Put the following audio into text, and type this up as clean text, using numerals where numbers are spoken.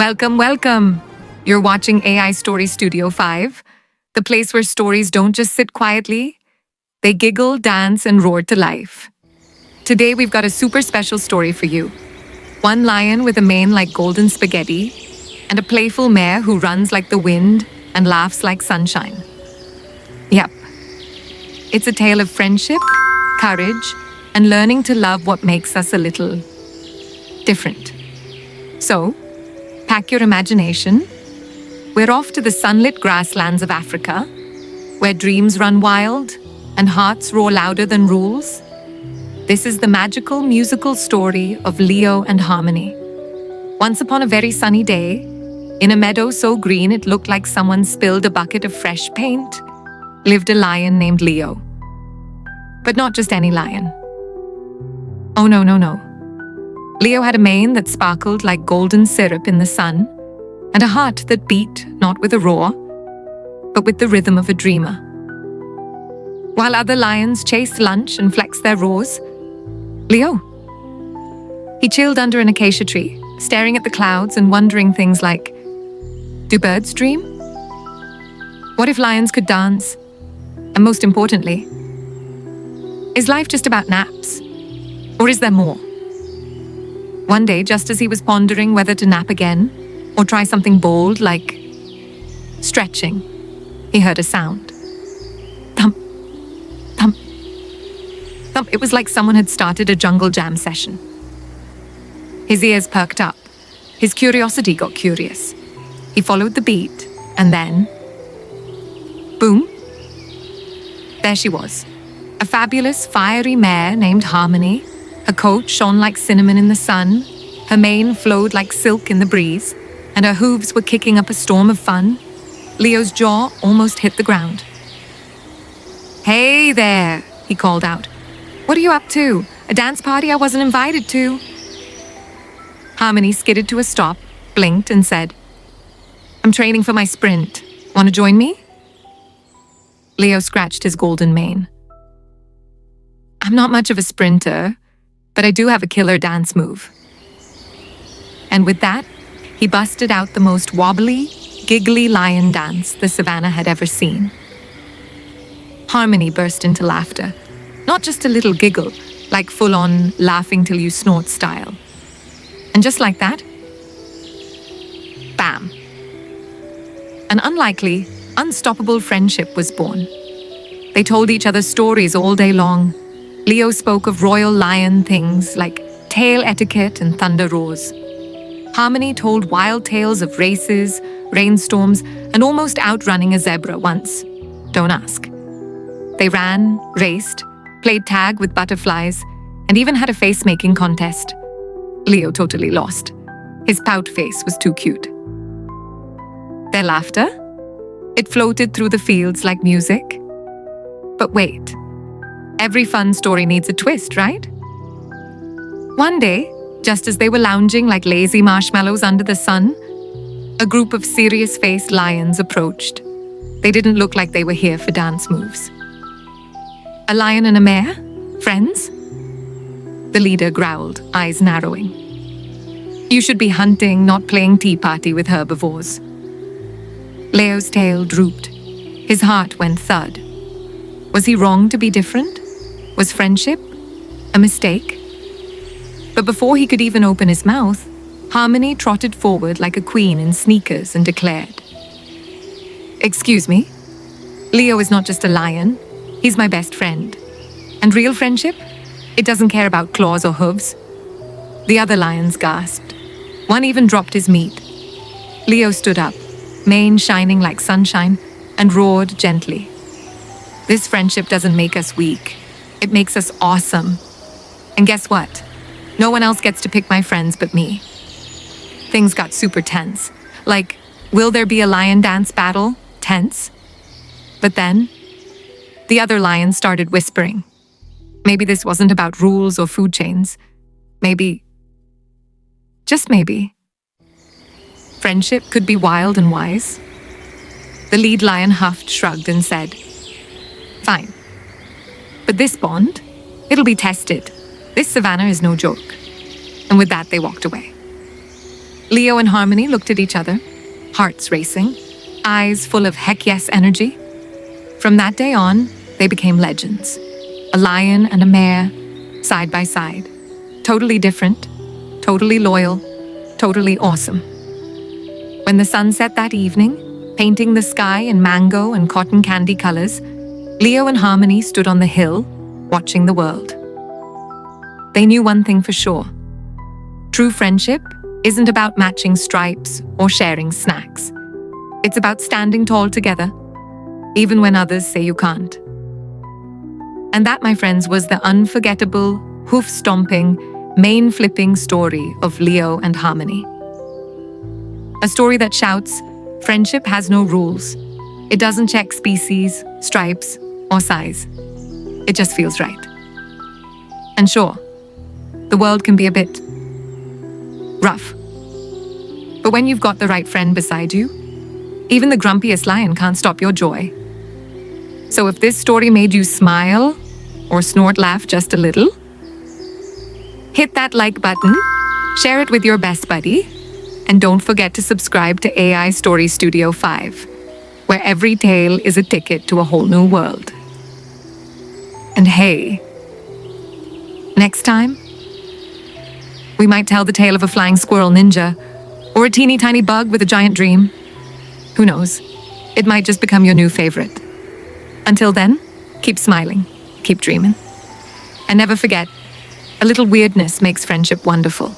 Welcome, welcome. You're watching AI Story Studio 5, the place where stories don't just sit quietly, they giggle, dance, and roar to life. Today we've got a super special story for you. One lion with a mane like golden spaghetti, and a playful mare who runs like the wind and laughs like sunshine. Yep. It's a tale of friendship, courage, and learning to love what makes us a little different. So, pack your imagination. We're off to the sunlit grasslands of Africa, where dreams run wild and hearts roar louder than rules. This is the magical musical story of Leo and Harmony. Once upon a very sunny day, in a meadow so green it looked like someone spilled a bucket of fresh paint, lived a lion named Leo. But not just any lion. Oh no. Leo had a mane that sparkled like golden syrup in the sun, and a heart that beat not with a roar, but with the rhythm of a dreamer. While other lions chased lunch and flexed their roars, Leo, he chilled under an acacia tree, staring at the clouds and wondering things like, do birds dream? What if lions could dance? And most importantly, is life just about naps? Or is there more? One day, just as he was pondering whether to nap again, or try something bold like stretching, he heard a sound. Thump, thump, thump. It was like someone had started a jungle jam session. His ears perked up. His curiosity got curious. He followed the beat, and then, boom, there she was. A fabulous, fiery mare named Harmony. Her coat shone like cinnamon in the sun, her mane flowed like silk in the breeze, and her hooves were kicking up a storm of fun. Leo's jaw almost hit the ground. Hey there, he called out. What are you up to? A dance party I wasn't invited to? Harmony skidded to a stop, blinked, and said, I'm training for my sprint. Want to join me? Leo scratched his golden mane. I'm not much of a sprinter, but I do have a killer dance move. And with that, he busted out the most wobbly, giggly lion dance the savannah had ever seen. Harmony burst into laughter. Not just a little giggle, like full-on laughing till you snort style. And just like that, bam! An unlikely, unstoppable friendship was born. They told each other stories all day long. Leo spoke of royal lion things like tail etiquette and thunder roars. Harmony told wild tales of races, rainstorms, and almost outrunning a zebra once. Don't ask. They ran, raced, played tag with butterflies, and even had a face-making contest. Leo totally lost. His pout face was too cute. Their laughter? It floated through the fields like music. But wait. Every fun story needs a twist, right? One day, just as they were lounging like lazy marshmallows under the sun, a group of serious-faced lions approached. They didn't look like they were here for dance moves. A lion and a mare? Friends? The leader growled, eyes narrowing. You should be hunting, not playing tea party with herbivores. Leo's tail drooped. His heart went thud. Was he wrong to be different? Was friendship a mistake? But before he could even open his mouth, Harmony trotted forward like a queen in sneakers and declared, Excuse me? Leo is not just a lion. He's my best friend. And real friendship? It doesn't care about claws or hooves. The other lions gasped. One even dropped his meat. Leo stood up, mane shining like sunshine, and roared gently. This friendship doesn't make us weak. It makes us awesome. And guess what? No one else gets to pick my friends but me. Things got super tense. Like, will there be a lion dance battle? Tense. But then, the other lions started whispering. Maybe this wasn't about rules or food chains. Maybe, just maybe, friendship could be wild and wise. The lead lion huffed, shrugged, and said, Fine. But this bond, it'll be tested. This savannah is no joke. And with that, they walked away. Leo and Harmony looked at each other, hearts racing, eyes full of heck yes energy. From that day on, they became legends. A lion and a mare, side by side. Totally different, totally loyal, totally awesome. When the sun set that evening, painting the sky in mango and cotton candy colors, Leo and Harmony stood on the hill, watching the world. They knew one thing for sure. True friendship isn't about matching stripes or sharing snacks. It's about standing tall together, even when others say you can't. And that, my friends, was the unforgettable, hoof-stomping, mane-flipping story of Leo and Harmony. A story that shouts, friendship has no rules. It doesn't check species, stripes, or size. It just feels right. And sure, the world can be a bit rough. But when you've got the right friend beside you, even the grumpiest lion can't stop your joy. So if this story made you smile or snort laugh just a little, hit that like button, share it with your best buddy, and don't forget to subscribe to AI Story Studio 5, where every tale is a ticket to a whole new world. And hey, next time, we might tell the tale of a flying squirrel ninja or a teeny tiny bug with a giant dream. Who knows? It might just become your new favorite. Until then, keep smiling, keep dreaming. And never forget, a little weirdness makes friendship wonderful.